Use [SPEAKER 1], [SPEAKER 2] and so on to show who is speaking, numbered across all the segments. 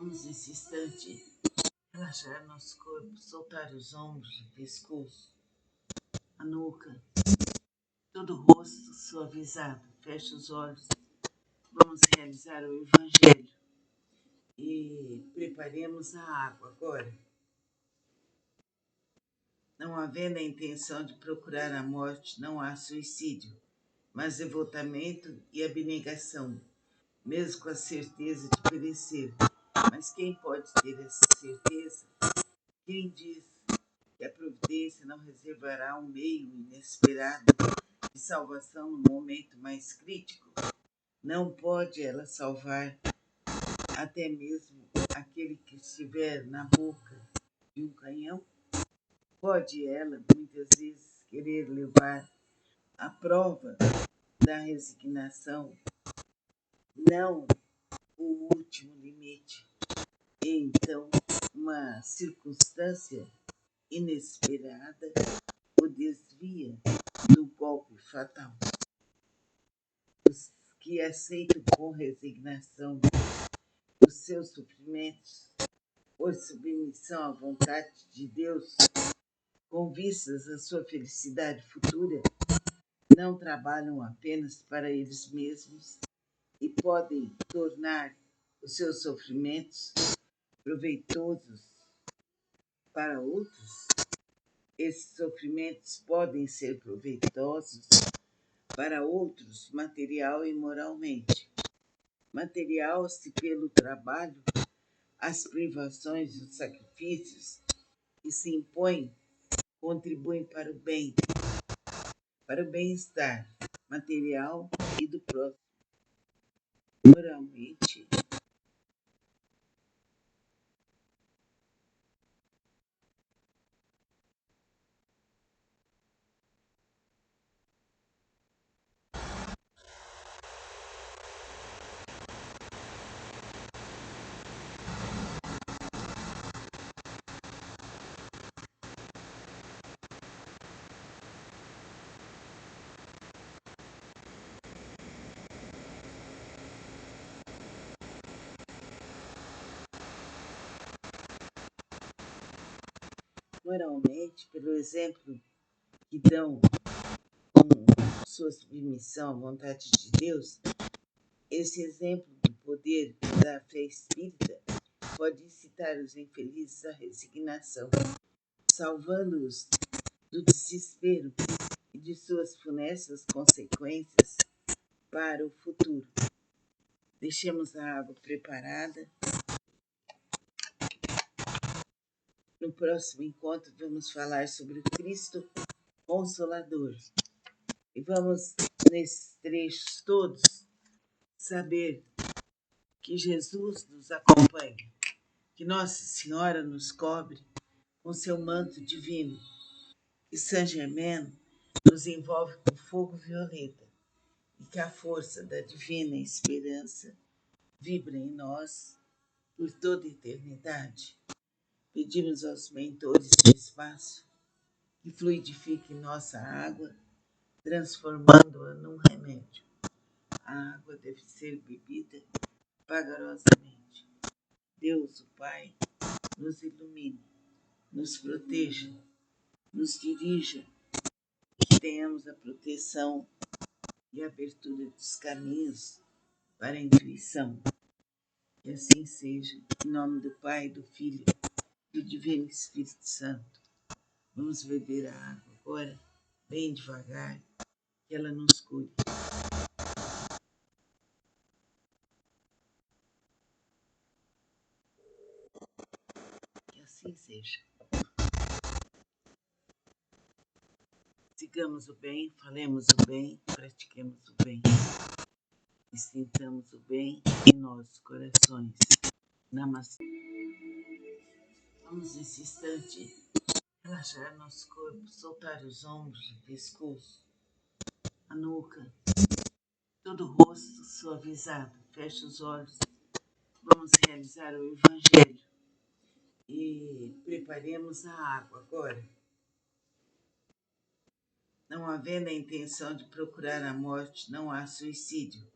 [SPEAKER 1] Vamos nesse instante relaxar nosso corpo, soltar os ombros, o pescoço, a nuca, todo o rosto suavizado. Feche os olhos. Vamos realizar o Evangelho e preparemos a água agora. Não havendo a intenção de procurar a morte, não há suicídio, mas devotamento e abnegação, mesmo com a certeza de perecer. Mas quem pode ter essa certeza? Quem diz que a providência não reservará um meio inesperado de salvação no momento mais crítico? Não pode ela salvar até mesmo aquele que estiver na boca de um canhão? Pode ela, muitas vezes, querer levar a prova da resignação, não o último limite, e então uma circunstância inesperada o desvia do golpe fatal. Os que aceitam com resignação os seus sofrimentos por submissão à vontade de Deus, com vistas à sua felicidade futura, não trabalham apenas para eles mesmos e podem tornar os seus sofrimentos proveitosos para outros. Esses sofrimentos podem ser proveitosos para outros material e moralmente. Material, se pelo trabalho, as privações e os sacrifícios que se impõem contribuem para o bem, para o bem-estar material e do próximo. Moralmente, pelo exemplo que dão com sua submissão à vontade de Deus, esse exemplo do poder da fé espírita pode incitar os infelizes à resignação, salvando-os do desespero e de suas funestas consequências para o futuro. Deixemos a água preparada. No próximo encontro vamos falar sobre o Cristo Consolador. E vamos, nesses trechos todos, saber que Jesus nos acompanha, que Nossa Senhora nos cobre com seu manto divino, que Saint Germain nos envolve com fogo violeta e que a força da divina esperança vibra em nós por toda a eternidade. Pedimos aos mentores do espaço que fluidifiquem nossa água, transformando-a num remédio. A água deve ser bebida vagarosamente. Deus, o Pai, nos ilumine, nos proteja, nos dirija, que tenhamos a proteção e a abertura dos caminhos para a intuição. Que assim seja, em nome do Pai, do Filho, do Divino Espírito Santo. Vamos beber a água agora, bem devagar, que ela nos cure. Que assim seja. Sigamos o bem, falemos o bem, pratiquemos o bem. E sintamos o bem em nossos corações. Namastê. Vamos nesse instante relaxar nosso corpo, soltar os ombros, o pescoço, a nuca, todo o rosto suavizado. Feche os olhos. Vamos realizar o Evangelho e preparemos a água agora. Não havendo a intenção de procurar a morte, não há suicídio,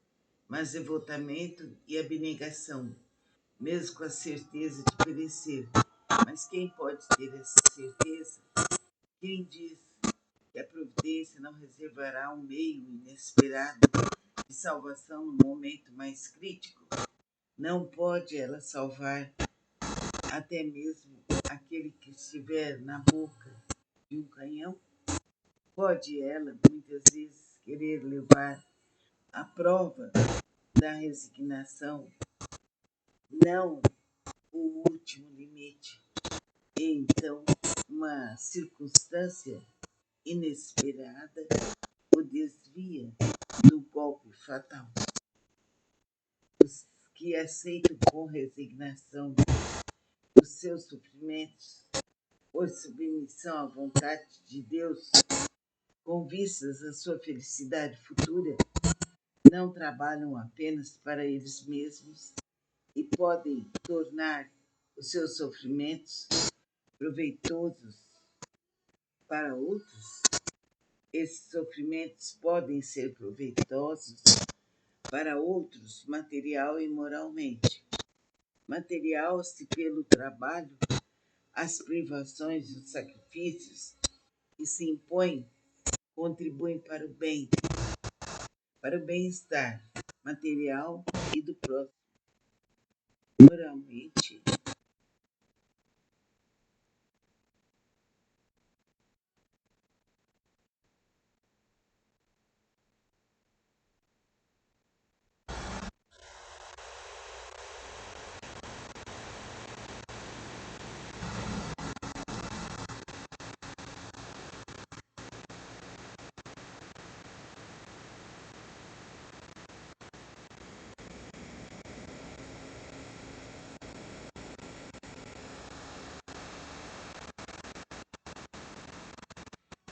[SPEAKER 1] mas devotamento e abnegação, mesmo com a certeza de perecer. Mas quem pode ter essa certeza? Quem diz que a providência não reservará um meio inesperado de salvação no momento mais crítico? Não pode ela salvar até mesmo aquele que estiver na boca de um canhão? Pode ela, muitas vezes, querer levar a prova da resignação, não o último limite, e então uma circunstância inesperada o desvia do golpe fatal. Os que aceitam com resignação os seus sofrimentos por submissão à vontade de Deus, com vistas à sua felicidade futura, não trabalham apenas para eles mesmos e podem tornar os seus sofrimentos proveitosos para outros. Esses sofrimentos podem ser proveitosos para outros material e moralmente. Material, se pelo trabalho, as privações e os sacrifícios que se impõem contribuem para o bem, para o bem-estar material e do próximo.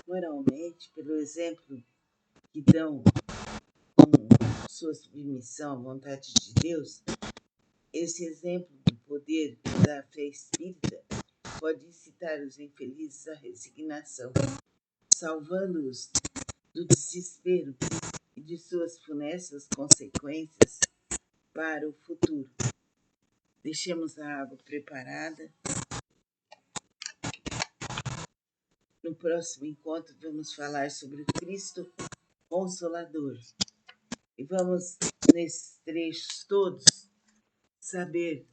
[SPEAKER 1] Moralmente, pelo exemplo que dão com sua submissão à vontade de Deus, esse exemplo do poder da fé espírita pode incitar os infelizes à resignação, salvando-os do desespero e de suas funestas consequências para o futuro. Deixemos a água preparada. No próximo encontro vamos falar sobre o Cristo Consolador. E vamos, nesses trechos todos, saber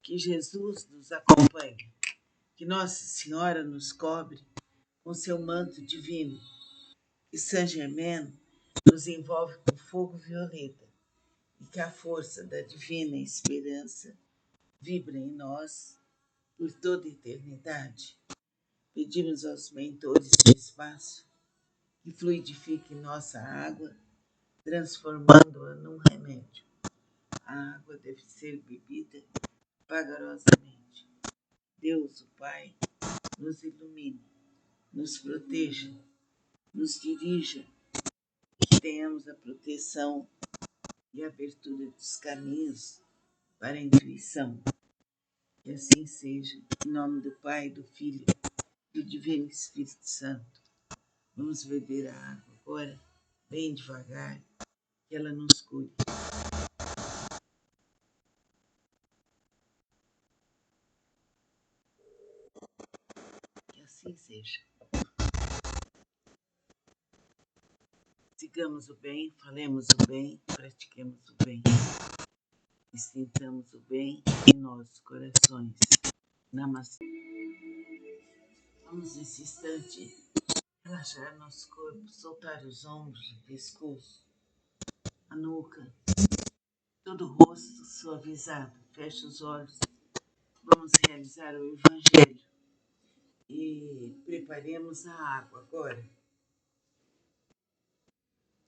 [SPEAKER 1] que Jesus nos acompanha, que Nossa Senhora nos cobre com seu manto divino, que Saint Germain nos envolve com fogo violeta e que a força da divina esperança vibra em nós por toda a eternidade. Pedimos aos mentores do espaço que fluidifiquem nossa água, transformando-a num remédio. A água deve ser bebida vagarosamente. Deus, o Pai, nos ilumine, nos proteja, nos dirija, que tenhamos a proteção e a abertura dos caminhos para a intuição. Que assim seja, em nome do Pai, do Filho, do Divino Espírito Santo. Vamos beber a água agora, bem devagar, que ela nos cure. Que assim seja. Sigamos o bem, falemos o bem, pratiquemos o bem e sintamos o bem em nossos corações. Namastê. Vamos nesse instante relaxar nosso corpo, soltar os ombros, o pescoço, a nuca, todo o rosto suavizado. Feche os olhos. Vamos realizar o Evangelho e preparemos a água agora.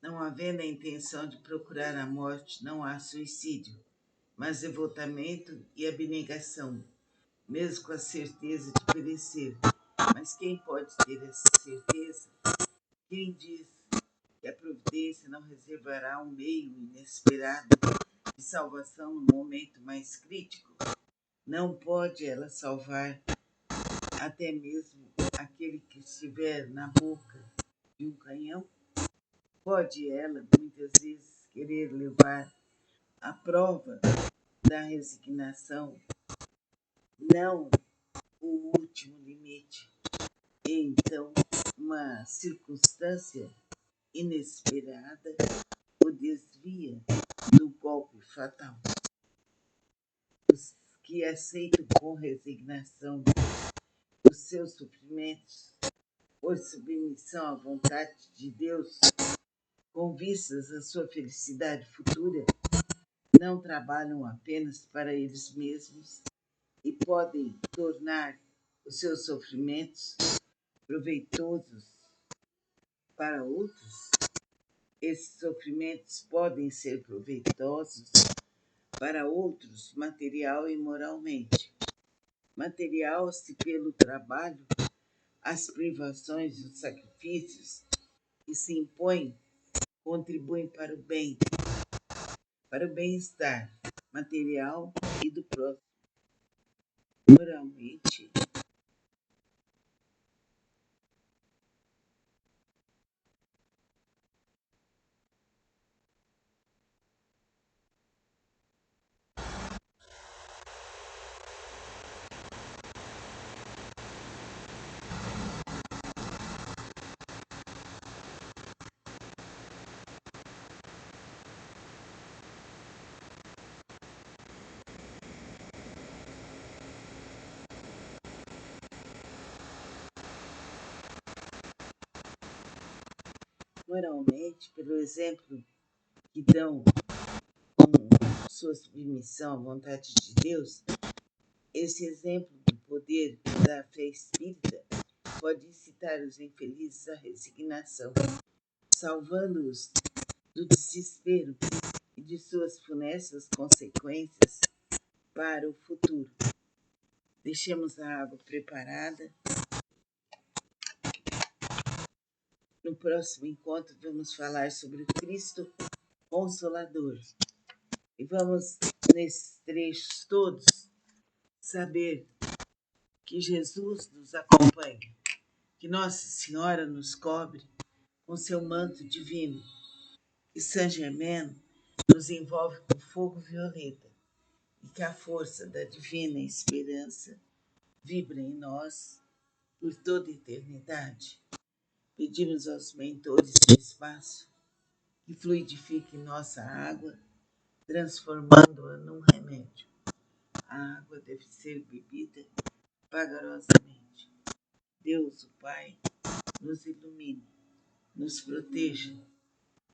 [SPEAKER 1] Não havendo a intenção de procurar a morte, não há suicídio, mas devotamento e abnegação, mesmo com a certeza de perecer. Mas quem pode ter essa certeza? Quem diz que a providência não reservará um meio inesperado de salvação no momento mais crítico? Não pode ela salvar até mesmo aquele que estiver na boca de um canhão? Pode ela, muitas vezes, querer levar a prova da resignação, não o último limite. E então, uma circunstância inesperada o desvia do golpe fatal. Os que aceitam com resignação os seus sofrimentos por submissão à vontade de Deus, com vistas à sua felicidade futura, não trabalham apenas para eles mesmos e podem tornar os seus sofrimentos proveitosos para outros. Esses sofrimentos podem ser proveitosos para outros material e moralmente. Material se pelo trabalho, as privações e os sacrifícios que se impõem contribuem para o bem, para o bem-estar material e do próximo. Moralmente, pelo exemplo que dão com sua submissão à vontade de Deus, esse exemplo do poder da fé espírita pode incitar os infelizes à resignação, salvando-os do desespero e de suas funestas consequências para o futuro. Deixemos a água preparada. No próximo encontro vamos falar sobre o Cristo Consolador. E vamos, nesses trechos todos, saber que Jesus nos acompanha, que Nossa Senhora nos cobre com seu manto divino, que Saint Germain nos envolve com fogo violeta e que a força da divina esperança vibra em nós por toda a eternidade. Pedimos aos mentores do espaço que fluidifiquem nossa água, transformando-a num remédio. A água deve ser bebida vagarosamente. Deus, o Pai, nos ilumine, nos proteja,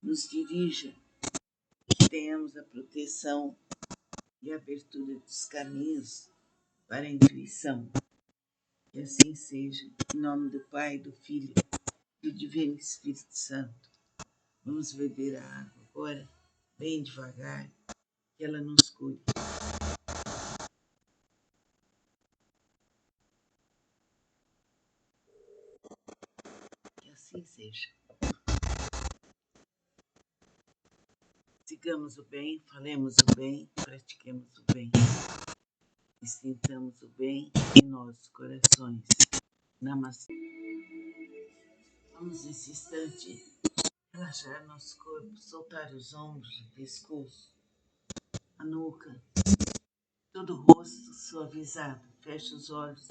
[SPEAKER 1] nos dirija, que tenhamos a proteção e a abertura dos caminhos para a intuição. Que assim seja, em nome do Pai, do Filho e do Divino Espírito Santo. Vamos beber a água agora, bem devagar, que ela nos cure. Que assim seja. Sigamos o bem, falemos o bem, pratiquemos o bem. E sintamos o bem em nossos corações. Namastê. Vamos nesse instante relaxar nosso corpo, soltar os ombros, o pescoço, a nuca, todo o rosto suavizado. Feche os olhos.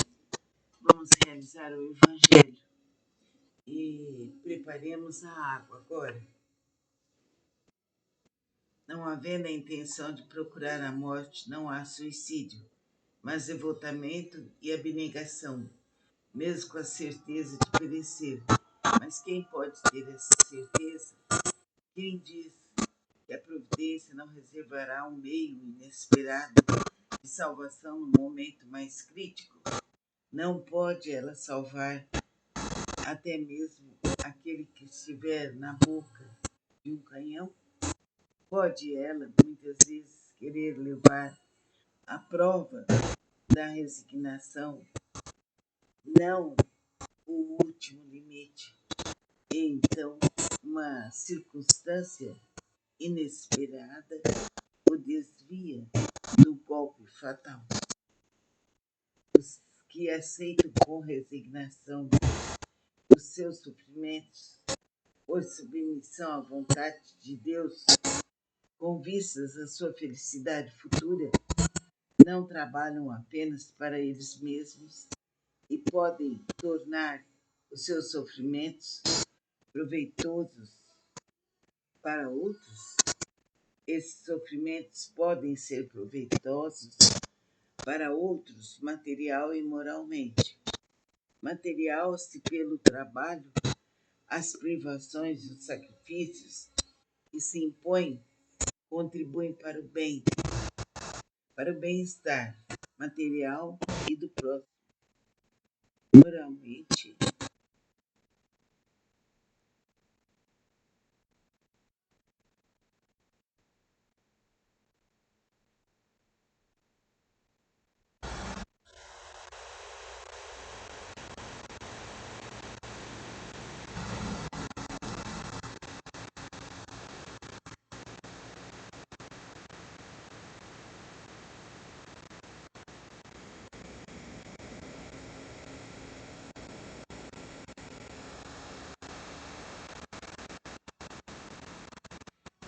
[SPEAKER 1] Vamos realizar o Evangelho e preparemos a água agora. Não havendo a intenção de procurar a morte, não há suicídio, mas devotamento e abnegação, mesmo com a certeza de perecer. Mas quem pode ter essa certeza? Quem diz que a providência não reservará um meio inesperado de salvação no momento mais crítico? Não pode ela salvar até mesmo aquele que estiver na boca de um canhão? Pode ela, muitas vezes, querer levar à prova da resignação, não o último limite. E então, uma circunstância inesperada o desvia do golpe fatal. Os que aceitam com resignação os seus sofrimentos por submissão à vontade de Deus, com vistas à sua felicidade futura, não trabalham apenas para eles mesmos e podem tornar os seus sofrimentos proveitosos para outros. Esses sofrimentos podem ser proveitosos para outros material e moralmente. Material se pelo trabalho, as privações e os sacrifícios que se impõem contribuem para o bem, para o bem-estar material e do próximo.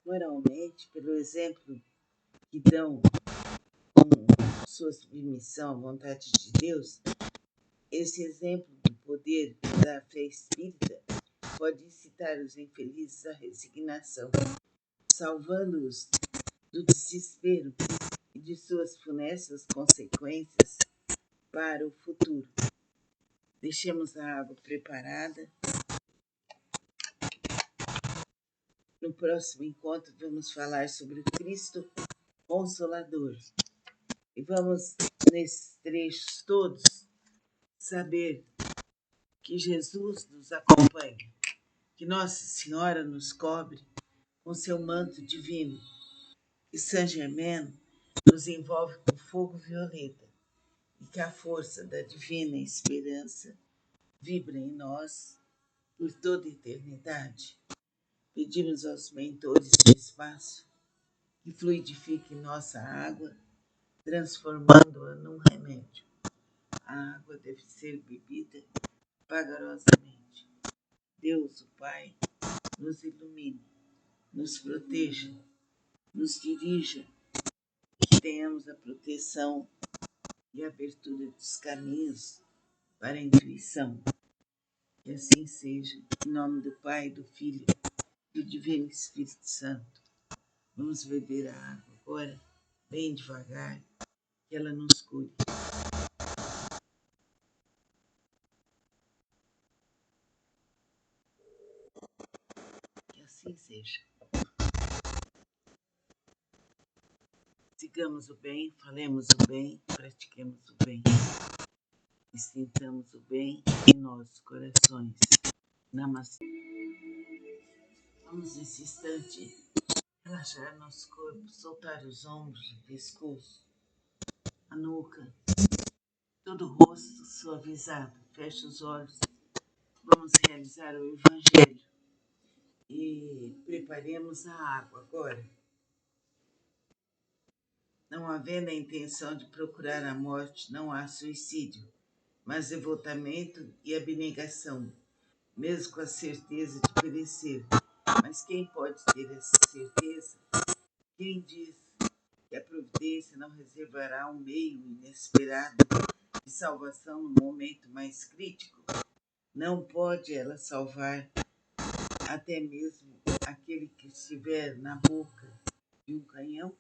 [SPEAKER 1] Moralmente, pelo exemplo que dão com sua submissão à vontade de Deus, esse exemplo do poder da fé espírita pode incitar os infelizes à resignação, salvando-os do desespero e de suas funestas consequências para o futuro. Deixemos a água preparada. No próximo encontro vamos falar sobre o Cristo Consolador. E vamos, nesses trechos todos, saber que Jesus nos acompanha, que Nossa Senhora nos cobre com seu manto divino, que Saint Germain nos envolve com fogo violeta e que a força da divina esperança vibra em nós por toda a eternidade. Pedimos aos mentores do espaço que fluidifiquem nossa água, transformando-a num remédio. A água deve ser bebida vagarosamente. Deus, o Pai, nos ilumine, nos proteja, nos dirija, que tenhamos a proteção e a abertura dos caminhos para a intuição. Que assim seja, em nome do Pai, do Filho e do Divino Espírito Santo. Vamos beber a água agora, bem devagar, que ela nos cure. Que assim seja. Sigamos o bem, falemos o bem, pratiquemos o bem e sintamos o bem em nossos corações. Namastê. Vamos nesse instante relaxar nosso corpo, soltar os ombros, o pescoço, a nuca, todo o rosto suavizado. Feche os olhos. Vamos realizar o Evangelho e preparemos a água agora. Não havendo a intenção de procurar a morte, não há suicídio, mas devotamento e abnegação, mesmo com a certeza de perecer. Mas quem pode ter essa certeza? Quem diz que a providência não reservará um meio inesperado de salvação no momento mais crítico? Não pode ela salvar até mesmo aquele que estiver na boca de um canhão?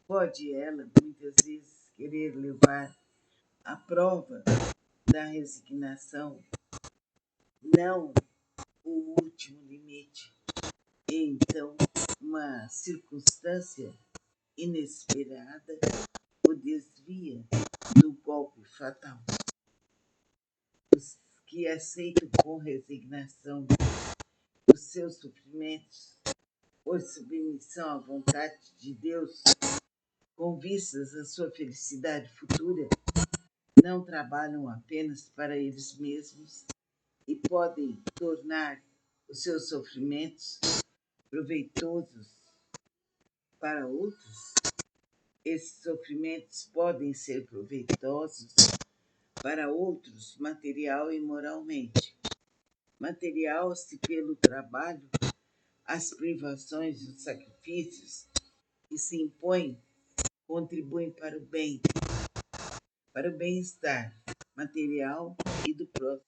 [SPEAKER 1] Pode ela, muitas vezes, querer levar à prova da resignação, não o último limite, e então uma circunstância inesperada o desvia do golpe fatal. Os que aceitam com resignação os seus sofrimentos por submissão à vontade de Deus, com vistas à sua felicidade futura, não trabalham apenas para eles mesmos e podem tornar os seus sofrimentos proveitosos para outros. Esses sofrimentos podem ser proveitosos para outros material e moralmente. Material se pelo trabalho, as privações e os sacrifícios que se impõem contribuem para o bem-estar material e do próximo.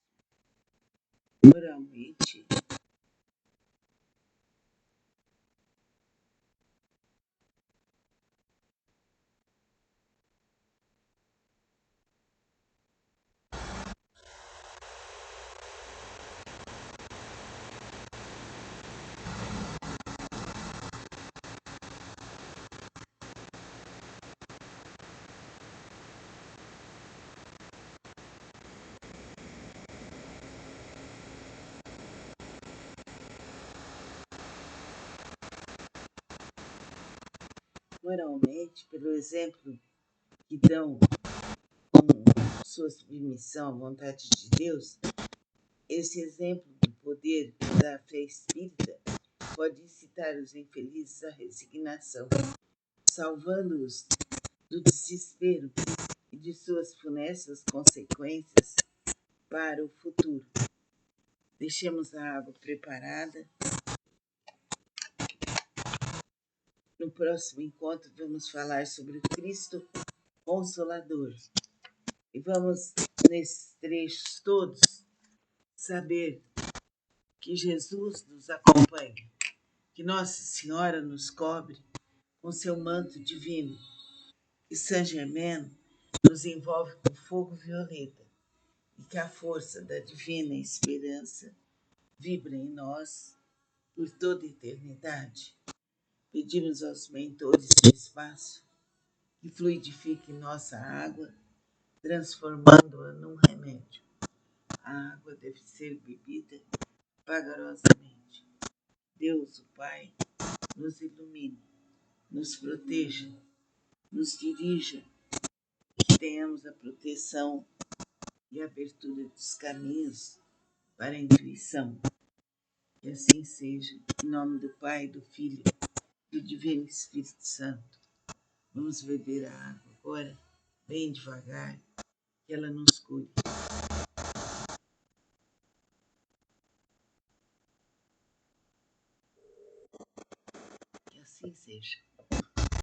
[SPEAKER 1] Moralmente, pelo exemplo que dão com sua submissão à vontade de Deus, esse exemplo do poder da fé espírita pode incitar os infelizes à resignação, salvando-os do desespero e de suas funestas consequências para o futuro. Deixemos a água preparada. No próximo encontro, vamos falar sobre o Cristo Consolador. E vamos, nesses trechos todos, saber que Jesus nos acompanha, que Nossa Senhora nos cobre com seu manto divino, que Saint Germain nos envolve com fogo violeta e que a força da divina esperança vibra em nós por toda a eternidade. Pedimos aos mentores do espaço que fluidifiquem nossa água, transformando-a num remédio. A água deve ser bebida vagarosamente. Deus, o Pai, nos ilumine, nos proteja, nos dirija, que tenhamos a proteção e a abertura dos caminhos para a intuição. Que assim seja, em nome do Pai, do Filho e do Divino Espírito Santo. Vamos beber a água agora, bem devagar, que ela nos cure. Que assim seja.